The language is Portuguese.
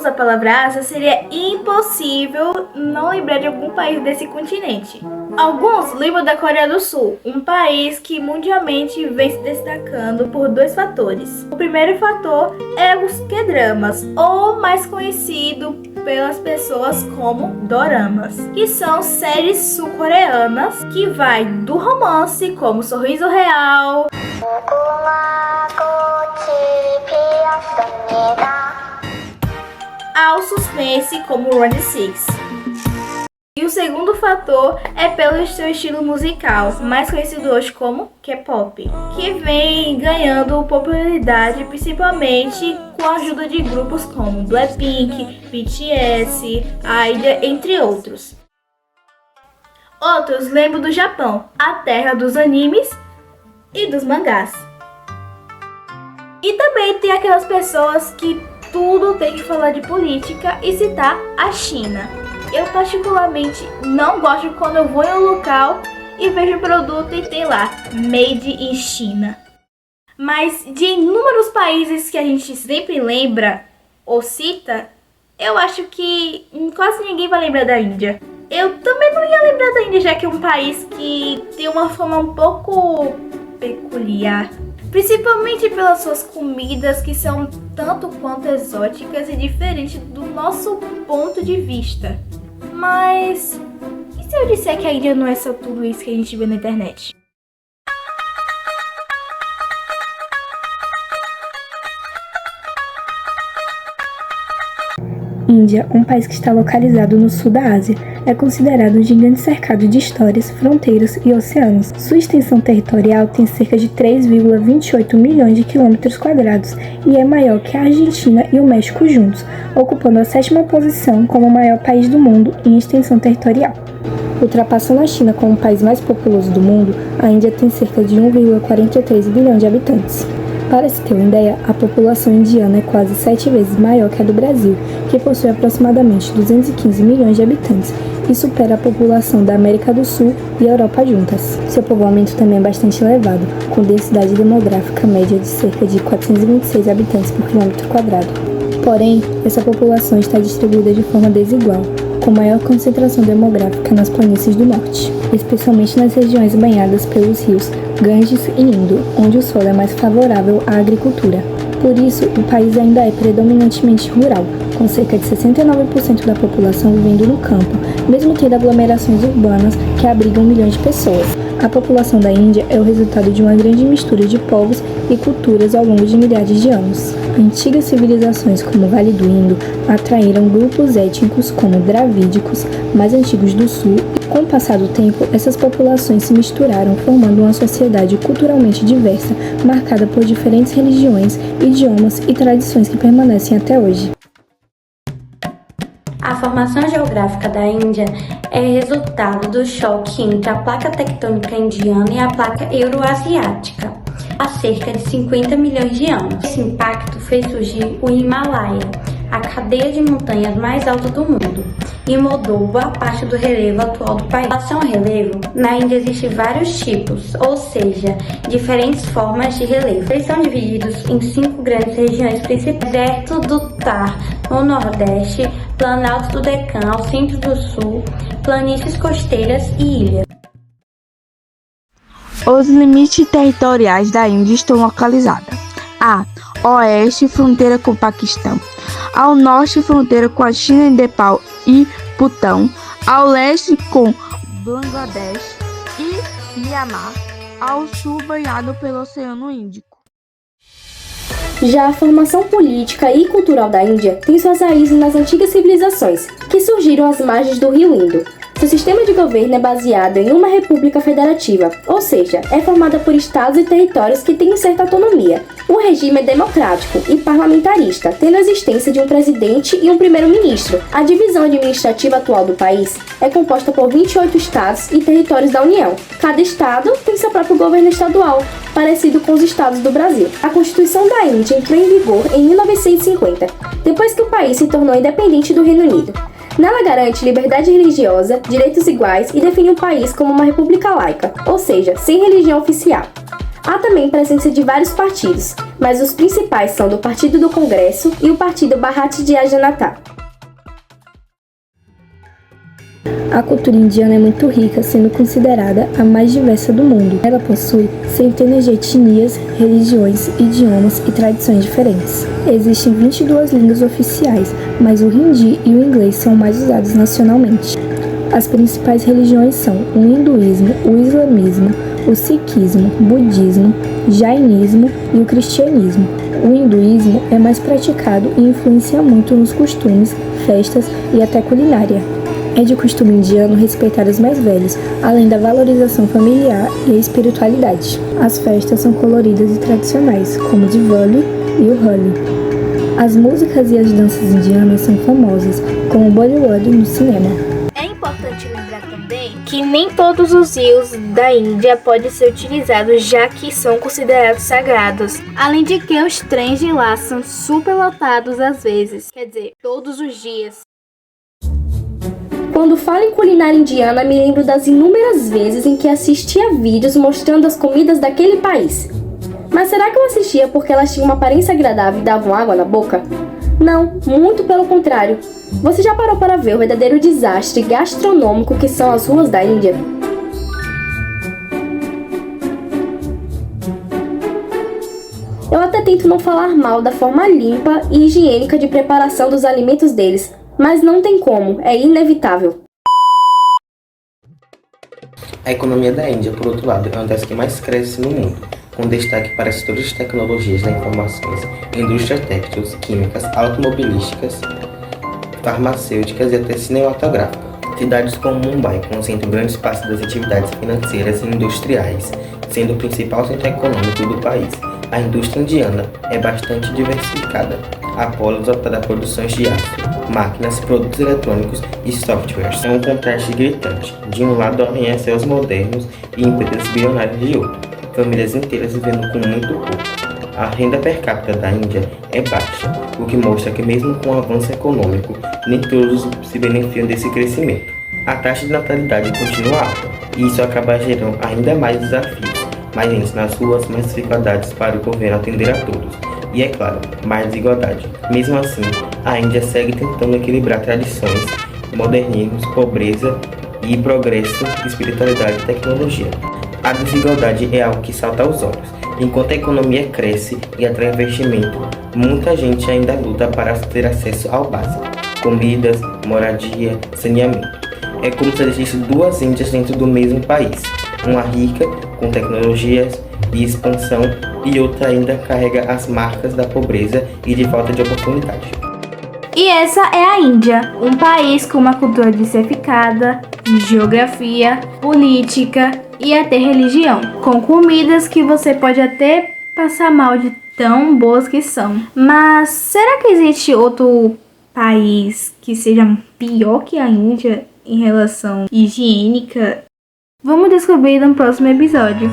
a palavra Ásia, seria impossível não lembrar de algum país desse continente. Alguns lembram da Coreia do Sul, um país que mundialmente vem se destacando por dois fatores. O primeiro fator é os K-dramas, ou mais conhecido pelas pessoas como doramas, que são séries sul-coreanas que vai do romance, como Sorriso Real, ao suspense, como Round 6. E o segundo fator é pelo seu estilo musical, mais conhecido hoje como K-pop, que vem ganhando popularidade principalmente com a ajuda de grupos como Blackpink, BTS, IDE, entre outros. Outros lembram do Japão, a terra dos animes e dos mangás. E também tem aquelas pessoas que tudo tem que falar de política e citar a China. Eu particularmente não gosto quando eu vou em um local e vejo produto e tem lá Made in China. Mas de inúmeros países que a gente sempre lembra ou cita, eu acho que quase ninguém vai lembrar da Índia. Eu também não ia lembrar da Índia, já que é um país que tem uma fama um pouco peculiar. Principalmente pelas suas comidas que são tanto quanto exóticas e diferentes do nosso ponto de vista. Mas e se eu disser que a Índia não é só tudo isso que a gente vê na internet? Índia, um país que está localizado no sul da Ásia, é considerado um gigante cercado de histórias, fronteiras e oceanos. Sua extensão territorial tem cerca de 3,28 milhões de quilômetros quadrados e é maior que a Argentina e o México juntos, ocupando a 7ª posição como o maior país do mundo em extensão territorial. Ultrapassando a China como o país mais populoso do mundo, a Índia tem cerca de 1,43 bilhão de habitantes. Para se ter uma ideia, a população indiana é quase 7 vezes maior que a do Brasil, que possui aproximadamente 215 milhões de habitantes e supera a população da América do Sul e Europa juntas. Seu povoamento também é bastante elevado, com densidade demográfica média de cerca de 426 habitantes por quilômetro quadrado. Porém, essa população está distribuída de forma desigual, com maior concentração demográfica nas planícies do norte, especialmente nas regiões banhadas pelos rios Ganges e Indo, onde o solo é mais favorável à agricultura. Por isso, o país ainda é predominantemente rural, com cerca de 69% da população vivendo no campo, mesmo tendo aglomerações urbanas que abrigam milhões de pessoas. A população da Índia é o resultado de uma grande mistura de povos e culturas ao longo de milhares de anos. Antigas civilizações como o Vale do Indo atraíram grupos étnicos como dravídicos, mais antigos do sul, e com o passar do tempo, essas populações se misturaram, formando uma sociedade culturalmente diversa, marcada por diferentes religiões, idiomas e tradições que permanecem até hoje. A formação geográfica da Índia é resultado do choque entre a placa tectônica indiana e a placa euroasiática, há cerca de 50 milhões de anos. Esse impacto fez surgir o Himalaia, a cadeia de montanhas mais alta do mundo, e mudou boa parte do relevo atual do país. Em relação ao relevo, na Índia existem vários tipos, ou seja, diferentes formas de relevo. Eles são divididos em 5 grandes regiões principais: deserto do Thar no nordeste, planalto do Deccan ao centro do sul, planícies costeiras e ilhas. Os limites territoriais da Índia estão localizados: a oeste, fronteira com o Paquistão; ao norte, fronteira com a China, Nepal e Butão; ao leste com Bangladesh e Myanmar; ao sul, banhado pelo Oceano Índico. Já a formação política e cultural da Índia tem suas raízes nas antigas civilizações, que surgiram às margens do rio Indo. Seu sistema de governo é baseado em uma república federativa, ou seja, é formada por estados e territórios que têm certa autonomia. O regime é democrático e parlamentarista, tendo a existência de um presidente e um primeiro-ministro. A divisão administrativa atual do país é composta por 28 estados e territórios da União. Cada estado tem seu próprio governo estadual, parecido com os estados do Brasil. A Constituição da Índia entrou em vigor em 1950, depois que o país se tornou independente do Reino Unido. Nela garante liberdade religiosa, direitos iguais e define o país como uma república laica, ou seja, sem religião oficial. Há também presença de vários partidos, mas os principais são do Partido do Congresso e o Partido Bharatiya Janata. A cultura indiana é muito rica, sendo considerada a mais diversa do mundo. Ela possui centenas de etnias, religiões, idiomas e tradições diferentes. Existem 22 línguas oficiais, mas o hindi e o inglês são mais usados nacionalmente. As principais religiões são o hinduísmo, o islamismo, o sikhismo, budismo, jainismo e o cristianismo. O hinduísmo é mais praticado e influencia muito nos costumes, festas e até culinária. É de costume indiano respeitar os mais velhos, além da valorização familiar e a espiritualidade. As festas são coloridas e tradicionais, como o Diwali e o Holi. As músicas e as danças indianas são famosas, como o Bollywood no cinema. É importante lembrar também que nem todos os rios da Índia podem ser utilizados, já que são considerados sagrados. Além de que os trens de lá são superlotados às vezes, quer dizer, todos os dias. Quando falo em culinária indiana, me lembro das inúmeras vezes em que assistia vídeos mostrando as comidas daquele país. Mas será que eu assistia porque elas tinham uma aparência agradável e davam água na boca? Não, muito pelo contrário. Você já parou para ver o verdadeiro desastre gastronômico que são as ruas da Índia? Eu até tento não falar mal da forma limpa e higiênica de preparação dos alimentos deles, mas não tem como, é inevitável. A economia da Índia, por outro lado, é uma das que mais cresce no mundo, com destaque para setores de tecnologias da informações, indústrias têxteis, químicas, automobilísticas, farmacêuticas e até cinematográficas. Cidades como Mumbai concentram grande parte das atividades financeiras e industriais, sendo o principal centro econômico do país. A indústria indiana é bastante diversificada. Há polos para produções de aço, máquinas, produtos eletrônicos e softwares. É um contraste gritante. De um lado, há céus modernos e empresas bilionárias de outro. Famílias inteiras vivendo com muito pouco. A renda per capita da Índia é baixa, o que mostra que mesmo com o avanço econômico, nem todos se beneficiam desse crescimento. A taxa de natalidade continua alta, e isso acaba gerando ainda mais desafios. Mais gente nas ruas, mais dificuldades para o governo atender a todos. E é claro, mais desigualdade. Mesmo assim, a Índia segue tentando equilibrar tradições, modernismo, pobreza e progresso, espiritualidade e tecnologia. A desigualdade é algo que salta aos olhos. Enquanto a economia cresce e atrai investimento, muita gente ainda luta para ter acesso ao básico: comidas, moradia, saneamento. É como se existissem duas Índias dentro do mesmo país. Uma rica, com tecnologias e expansão, e outra ainda carrega as marcas da pobreza e de falta de oportunidade. E essa é a Índia, um país com uma cultura diversificada, geografia, política e até religião, com comidas que você pode até passar mal de tão boas que são. Mas será que existe outro país que seja pior que a Índia em relação higiênica? Vamos descobrir no próximo episódio.